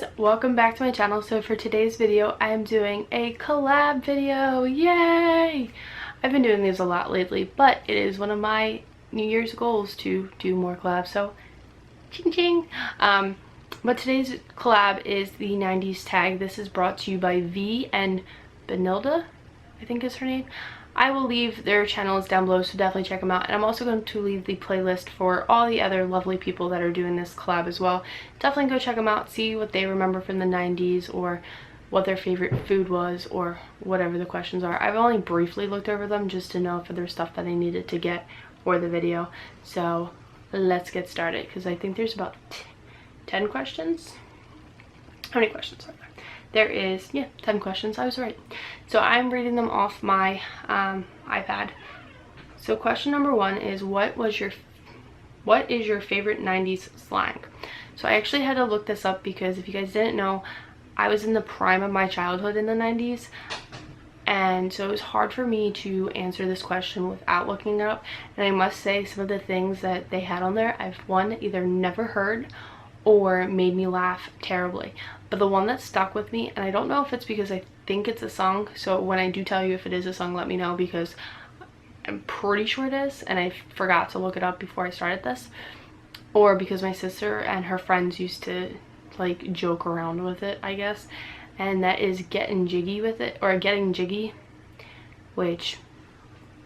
guys, welcome back to my channel. So for today's video I am doing a collab video. Yay! I've been doing these a lot lately, but it is one of my New Year's goals to do more collabs, so ching ching. But today's collab is the 90s tag. This is brought to you by V and Benilda, I think is her name. I will leave their channels down below, so definitely check them out. And I'm also going to leave the playlist for all the other lovely people that are doing this collab as well. Definitely go check them out, see what they remember from the 90s or what their favorite food was or whatever the questions are. I've only briefly looked over them just to know if there's stuff that I needed to get for the video. So let's get started, because I think there's about 10 questions. How many questions are there? There is, yeah, 10 questions. I was right. So I'm reading them off my iPad. So question number 1 is, what is your favorite 90s slang? So I actually had to look this up because if you guys didn't know, I was in the prime of my childhood in the 90s. And so it was hard for me to answer this question without looking it up. And I must say, some of the things that they had on there, I've either never heard or made me laugh terribly. But the one that stuck with me, and I don't know if it's because I think it's a song, so when I do tell you if it is a song, let me know, because I'm pretty sure it is and I forgot to look it up before I started this, or because my sister and her friends used to like joke around with it, I guess. And that is getting jiggy with it, or getting jiggy, which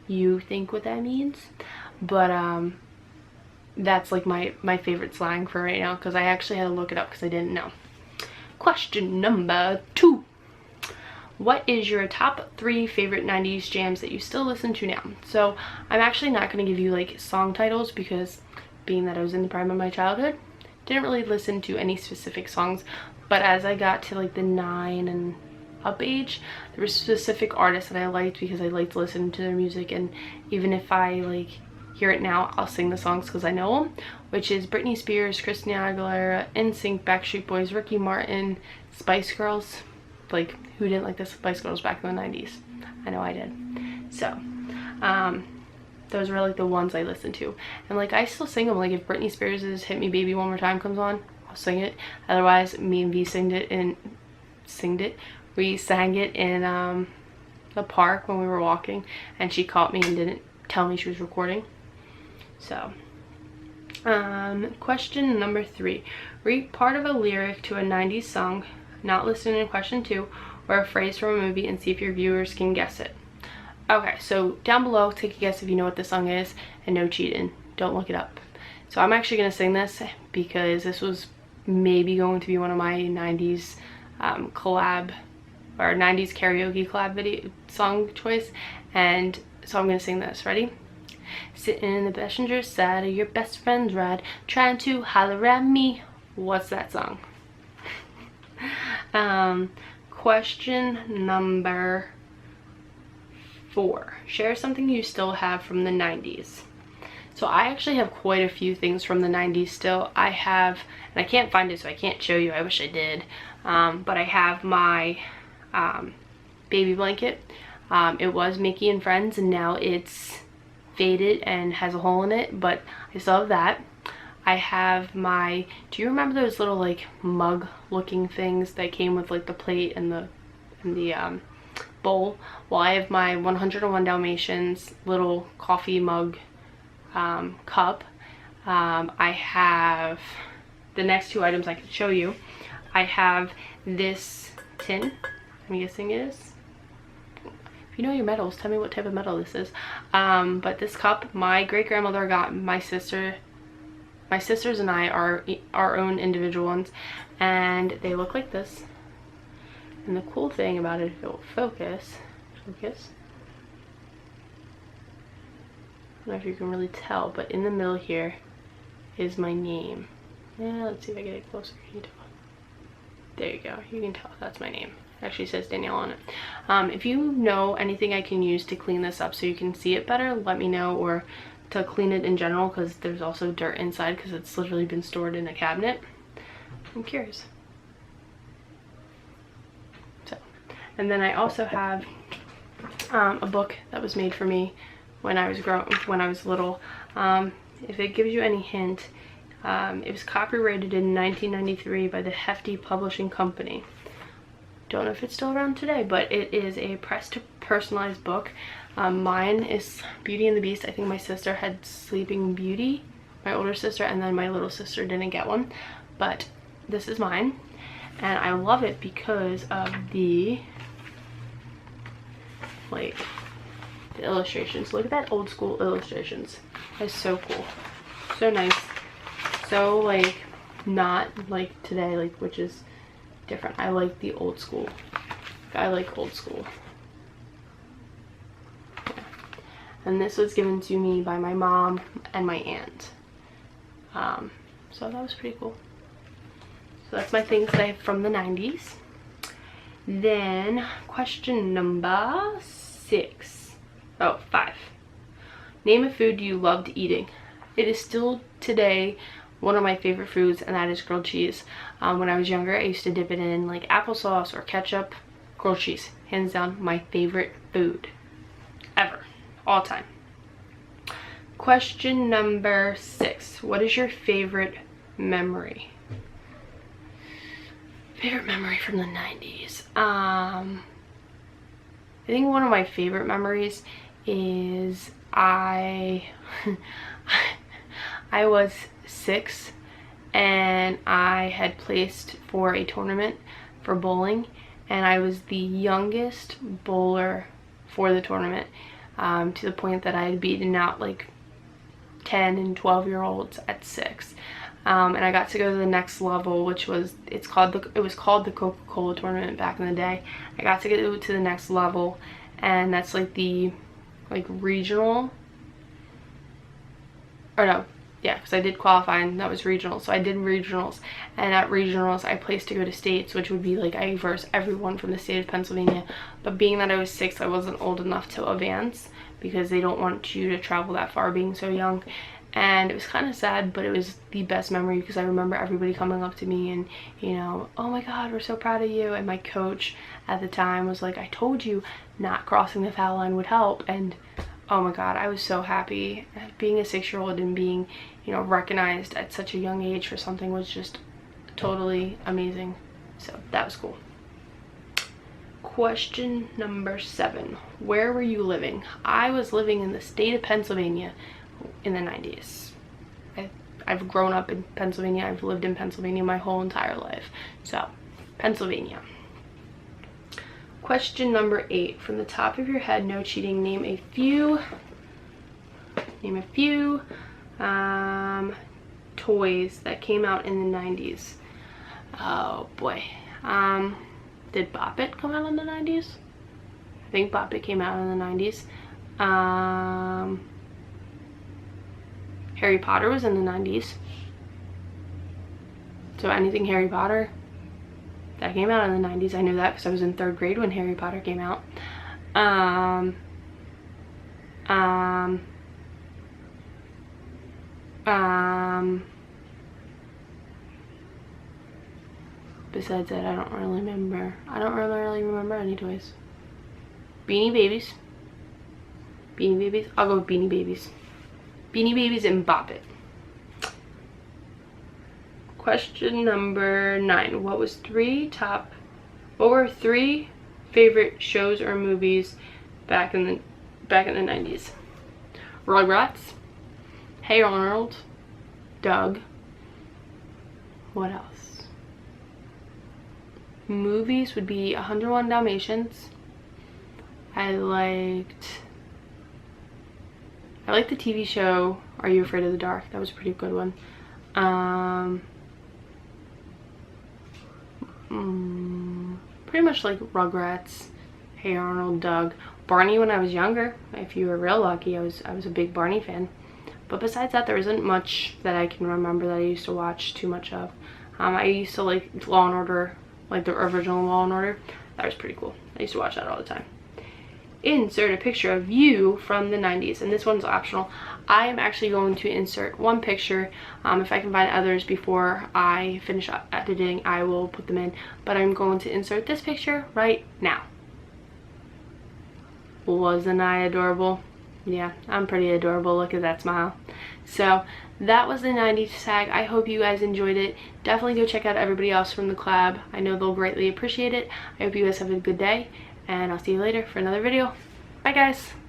you think what that means, but that's like my favorite slang for right now, because I actually had to look it up because I didn't know. Question number 2. What is your top 3 favorite 90s jams that you still listen to now? So I'm actually not going to give you like song titles, because being that I was in the prime of my childhood, didn't really listen to any specific songs. But as I got to like the 9 and up age, there were specific artists that I liked because I liked listening to their music, and even if I like hear it now, I'll sing the songs because I know them, which is Britney Spears, Christina Aguilera, NSYNC, Backstreet Boys, Ricky Martin, Spice Girls. Like, who didn't like the Spice Girls back in the 90s? I know I did. So those were like the ones I listened to, and like I still sing them. Like if Britney Spears' Hit Me Baby One More Time comes on, I'll sing it. Otherwise, me and V we sang it in the park when we were walking, and she caught me and didn't tell me she was recording. So question number 3, read part of a lyric to a 90s song not listed in question 2, or a phrase from a movie, and see if your viewers can guess it. Okay, so down below, take a guess if you know what this song is, and no cheating, don't look it up. So I'm actually going to sing this because this was maybe going to be one of my 90s collab, or 90s karaoke collab video song choice, and so I'm going to sing this. Ready? Sitting in the passenger side of your best friend's ride, trying to holler at me. What's that song? Question number 4. Share something you still have from the 90s. So I actually have quite a few things from the 90s still. I have, and I can't find it so I can't show you, I wish I did, but I have my baby blanket. It was Mickey and Friends, and now it's faded and has a hole in it, but I still have that. I have my, do you remember those little like mug looking things that came with like the plate and the bowl? Well, I have my 101 Dalmatians little coffee mug cup. I have the next 2 items I can show you. I have this tin, I'm guessing it is. If you know your metals, tell me what type of metal this is. But this cup, my great grandmother got my sisters and I are our own individual ones, and they look like this. And the cool thing about it, if it will focus, I don't know if you can really tell, but in the middle here is my name. Yeah, let's see if I get it closer. Can you tell? There you go. You can tell that's my name. It actually says Danielle on it. If you know anything I can use to clean this up so you can see it better, let me know, or to clean it in general, because there's also dirt inside because it's literally been stored in a cabinet. I'm curious. So, and then I also have a book that was made for me when I was little. If it gives you any hint, It was copyrighted in 1993 by the Hefty Publishing Company. Don't know if it's still around today, but it is a press to personalized book. Mine is Beauty and the Beast. I think my sister had Sleeping Beauty, my older sister, and then my little sister didn't get one, but this is mine. And I love it because of the illustrations. Look at that old school illustrations. That's so cool, so nice, so like not like today, like, which is different. I like the old school. I like old school. Yeah. And this was given to me by my mom and my aunt. So that was pretty cool. So that's my things that I have from the 90s. Then question number 5. Name a food you loved eating. It is still today one of my favorite foods, and that is grilled cheese. When I was younger, I used to dip it in like applesauce or ketchup. Grilled cheese, hands down, my favorite food ever, all time. Question number 6. What is your favorite memory? Favorite memory from the 90s. I think one of my favorite memories is I was 6 and I had placed for a tournament for bowling, and I was the youngest bowler for the tournament, to the point that I had beaten out like 10 and 12-year-olds at 6. And I got to go to the next level, which was it was called the Coca-Cola tournament back in the day. I got to go to the next level, and that's like the regional, or no, yeah, because I did qualify and that was regional. So I did regionals, and at regionals I placed to go to states, which would be like I versed everyone from the state of Pennsylvania. But being that I was 6, I wasn't old enough to advance because they don't want you to travel that far being so young. And it was kind of sad, but it was the best memory because I remember everybody coming up to me and, you know, oh my god, we're so proud of you. And my coach at the time was like, I told you not crossing the foul line would help. And oh my god, I was so happy. Being a 6-year-old and being, you know, recognized at such a young age for something was just totally amazing. So that was cool. Question number 7. Where were you living? I was living in the state of Pennsylvania in the 90s. I've grown up in Pennsylvania. I've lived in Pennsylvania my whole entire life. So, Pennsylvania. Question number 8. From the top of your head, no cheating. Name a few toys that came out in the 90s. Oh boy. Did Bop It come out in the 90s? I think Bop It came out in the 90s. Harry Potter was in the 90s. So anything Harry Potter, that came out in the 90s. I knew that because I was in 3rd grade when Harry Potter came out. Besides that, I don't really remember any toys. Beanie Babies. Beanie Babies. I'll go with Beanie Babies. Beanie Babies and Bop It. Question number 9. What were 3 favorite shows or movies back in the 90s? Rugrats, Hey Arnold, Doug. What else? Movies would be 101 Dalmatians. I liked the TV show Are You Afraid of the Dark? That was a pretty good one. Pretty much like Rugrats, Hey Arnold, Doug, Barney when I was younger. If you were real lucky, I was a big Barney fan. But besides that, there isn't much that I can remember that I used to watch too much of. I used to like Law and Order, like the original Law and Order. That was pretty cool. I used to watch that all the time. Insert a picture of you from the 90s, and this one's optional. I am actually going to insert one picture. If I can find others before I finish editing, I will put them in, but I'm going to insert this picture right now. Wasn't I adorable? Yeah, I'm pretty adorable. Look at that smile. So that was the 90s tag. I hope you guys enjoyed it. Definitely go check out everybody else from the collab. I know they'll greatly appreciate it. I hope you guys have a good day, and I'll see you later for another video. Bye guys.